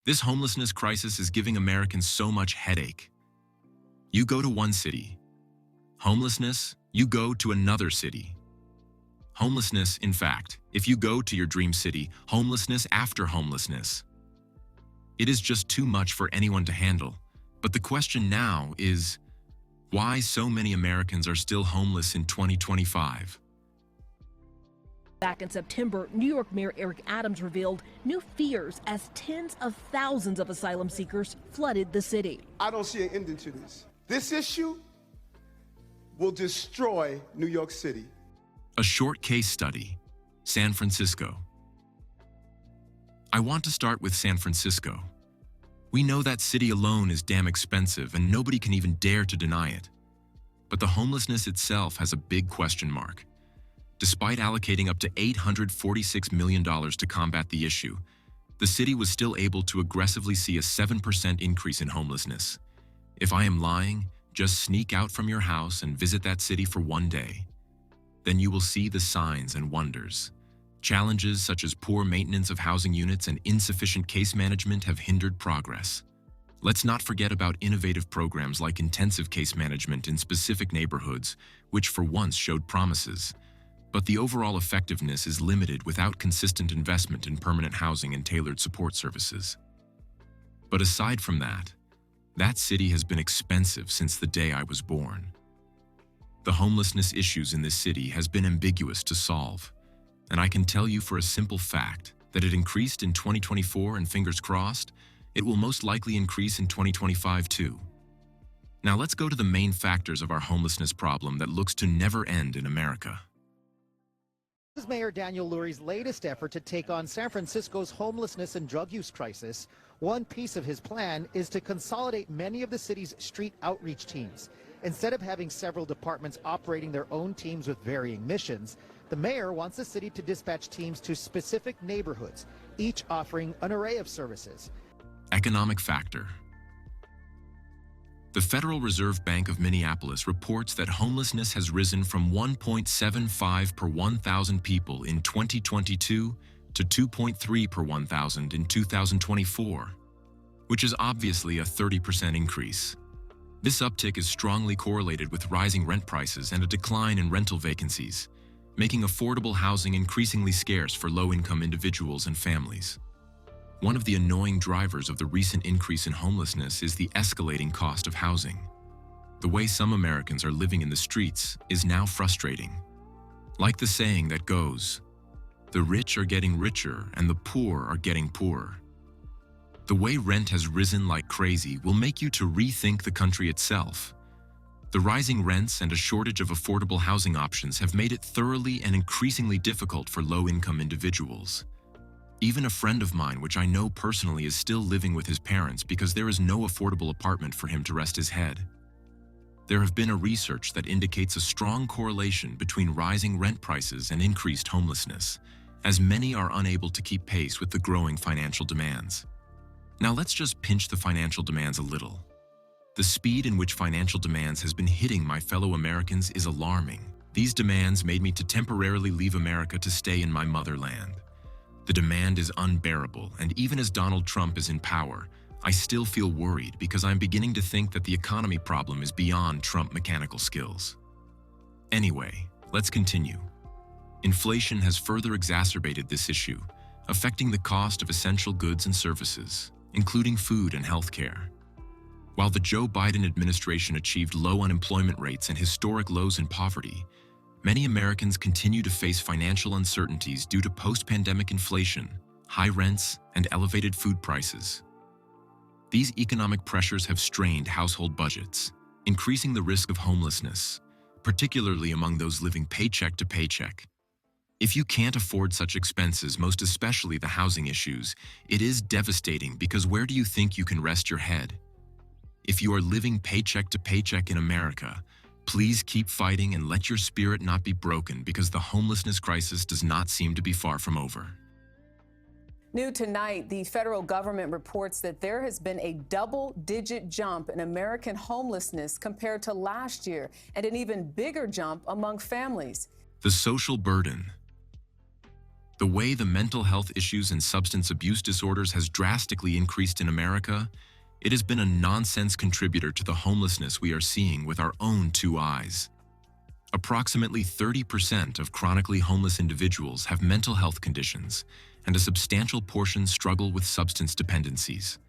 This homelessness crisis is giving Americans so much headache. You go to one city. Homelessness, you go to another city. Homelessness, in fact, if you go to your dream city, homelessness after homelessness. It is just too much for anyone to handle. But the question now is, why so many Americans are still homeless in 2025? Back in September, New York Mayor Eric Adams revealed new fears as tens of thousands of asylum seekers flooded the city. I don't see an ending to this. This issue will destroy New York City. A short case study, San Francisco. I want to start with San Francisco. We know that city alone is damn expensive and nobody can even dare to deny it. But the homelessness itself has a big question mark. Despite allocating up to $846 million to combat the issue, the city was still able to aggressively see a 7% increase in homelessness. If I am lying, just sneak out from your house and visit that city for one day. Then you will see the signs and wonders. Challenges such as poor maintenance of housing units and insufficient case management have hindered progress. Let's not forget about innovative programs like intensive case management in specific neighborhoods, which for once showed promises. But the overall effectiveness is limited without consistent investment in permanent housing and tailored support services. But aside from that, that city has been expensive since the day I was born. The homelessness issues in this city has been ambiguous to solve, and I can tell you for a simple fact that it increased in 2024 and fingers crossed, it will most likely increase in 2025 too. Now let's go to the main factors of our homelessness problem that looks to never end in America. This is Mayor Daniel Lurie's latest effort to take on San Francisco's homelessness and drug use crisis. One piece of his plan is to consolidate many of the city's street outreach teams. Instead of having several departments operating their own teams with varying missions, the mayor wants the city to dispatch teams to specific neighborhoods, each offering an array of services. Economic factor. The Federal Reserve Bank of Minneapolis reports that homelessness has risen from 1.75 per 1,000 people in 2022 to 2.3 per 1,000 in 2024, which is obviously a 30% increase. This uptick is strongly correlated with rising rent prices and a decline in rental vacancies, making affordable housing increasingly scarce for low-income individuals and families. One of the annoying drivers of the recent increase in homelessness is the escalating cost of housing. The way some Americans are living in the streets is now frustrating. Like the saying that goes, "The rich are getting richer and the poor are getting poorer." The way rent has risen like crazy will make you to rethink the country itself. The rising rents and a shortage of affordable housing options have made it thoroughly and increasingly difficult for low-income individuals. Even a friend of mine, which I know personally, is still living with his parents because there is no affordable apartment for him to rest his head. There have been a research that indicates a strong correlation between rising rent prices and increased homelessness, as many are unable to keep pace with the growing financial demands. Now let's just pinch the financial demands a little. The speed in which financial demands has been hitting my fellow Americans is alarming. These demands made me to temporarily leave America to stay in my motherland. The demand is unbearable, and even as Donald Trump is in power, I still feel worried because I'm beginning to think that the economy problem is beyond Trump mechanical skills. Anyway, let's continue. Inflation has further exacerbated this issue, affecting the cost of essential goods and services, including food and healthcare. While the Joe Biden administration achieved low unemployment rates and historic lows in poverty, many Americans continue to face financial uncertainties due to post-pandemic inflation, high rents, and elevated food prices. These economic pressures have strained household budgets, increasing the risk of homelessness, particularly among those living paycheck to paycheck. If you can't afford such expenses, most especially the housing issues, it is devastating because where do you think you can rest your head? If you are living paycheck to paycheck in America, please keep fighting and let your spirit not be broken because the homelessness crisis does not seem to be far from over. New tonight, the federal government reports that there has been a double-digit jump in American homelessness compared to last year, and an even bigger jump among families. The social burden. The way the mental health issues and substance abuse disorders has drastically increased in America, it has been a nonsense contributor to the homelessness we are seeing with our own two eyes. Approximately 30% of chronically homeless individuals have mental health conditions, and a substantial portion struggle with substance dependencies.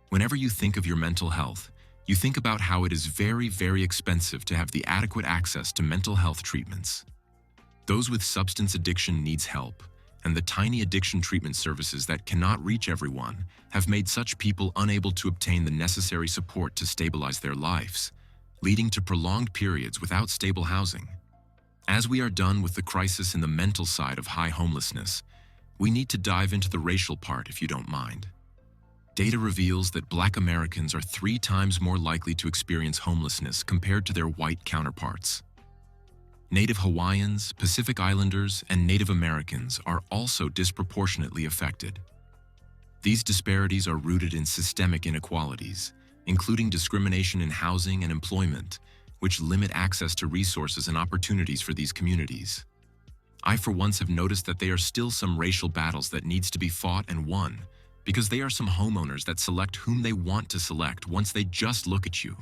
Whenever you think of your mental health, you think about how it is very, very expensive to have the adequate access to mental health treatments. Those with substance addiction needs help, and the tiny addiction treatment services that cannot reach everyone have made such people unable to obtain the necessary support to stabilize their lives, leading to prolonged periods without stable housing. As we are done with the crisis in the mental side of high homelessness, we need to dive into the racial part if you don't mind. Data reveals that Black Americans are 3 times more likely to experience homelessness compared to their white counterparts. Native Hawaiians, Pacific Islanders, and Native Americans are also disproportionately affected. These disparities are rooted in systemic inequalities, including discrimination in housing and employment, which limit access to resources and opportunities for these communities. I, for once, have noticed that there are still some racial battles that needs to be fought and won, because they are some homeowners that select whom they want to select once they just look at you.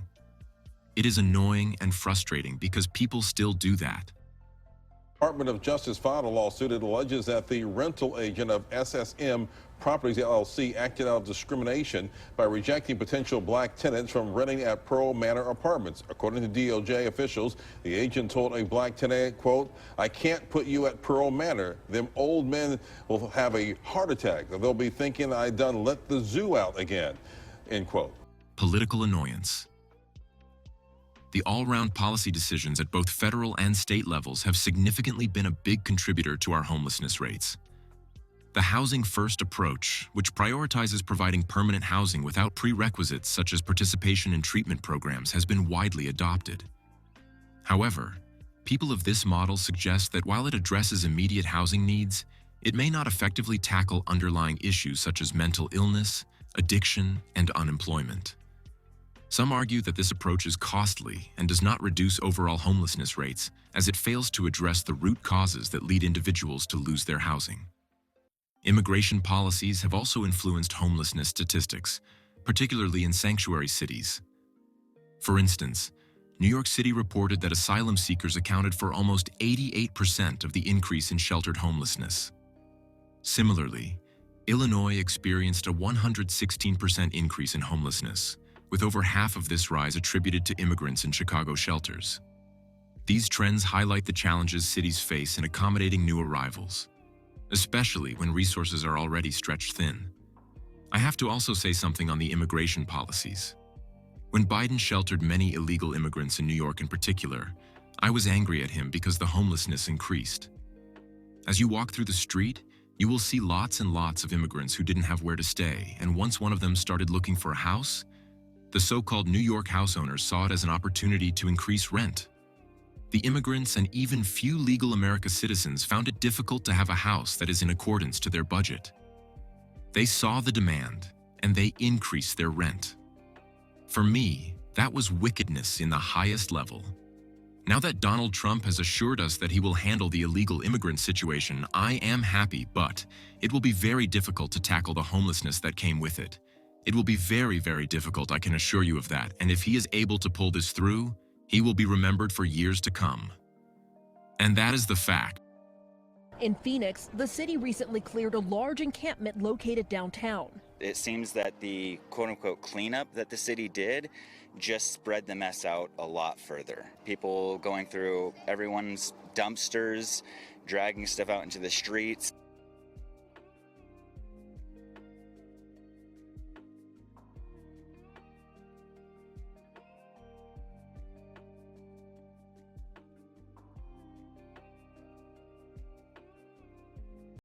It is annoying and frustrating because people still do that. Department of Justice filed a lawsuit. It alleges that the rental agent of SSM Properties LLC acted out of discrimination by rejecting potential Black tenants from renting at Pearl Manor Apartments. According to DOJ officials, the agent told a Black tenant, quote, "I can't put you at Pearl Manor. Them old men will have a heart attack. They'll be thinking I done let the zoo out again," end quote. Political annoyance. The all-round policy decisions at both federal and state levels have significantly been a big contributor to our homelessness rates. The housing-first approach, which prioritizes providing permanent housing without prerequisites such as participation in treatment programs, has been widely adopted. However, people of this model suggest that while it addresses immediate housing needs, it may not effectively tackle underlying issues such as mental illness, addiction, and unemployment. Some argue that this approach is costly and does not reduce overall homelessness rates, as it fails to address the root causes that lead individuals to lose their housing. Immigration policies have also influenced homelessness statistics, particularly in sanctuary cities. For instance, New York City reported that asylum seekers accounted for almost 88% of the increase in sheltered homelessness. Similarly, Illinois experienced a 116% increase in homelessness, with over half of this rise attributed to immigrants in Chicago shelters. These trends highlight the challenges cities face in accommodating new arrivals, especially when resources are already stretched thin. I have to also say something on the immigration policies. When Biden sheltered many illegal immigrants in New York in particular, I was angry at him because the homelessness increased. As you walk through the street, you will see lots and lots of immigrants who didn't have where to stay, and once one of them started looking for a house, the so-called New York house owners saw it as an opportunity to increase rent. The immigrants and even few legal America citizens found it difficult to have a house that is in accordance to their budget. They saw the demand, and they increased their rent. For me, that was wickedness in the highest level. Now that Donald Trump has assured us that he will handle the illegal immigrant situation, I am happy, but it will be very difficult to tackle the homelessness that came with it. It will be very, very difficult, I can assure you of that, and if he is able to pull this through, he will be remembered for years to come. And that is the fact. In Phoenix, the city recently cleared a large encampment located downtown. It seems that the quote-unquote cleanup that the city did just spread the mess out a lot further. People going through everyone's dumpsters, dragging stuff out into the streets.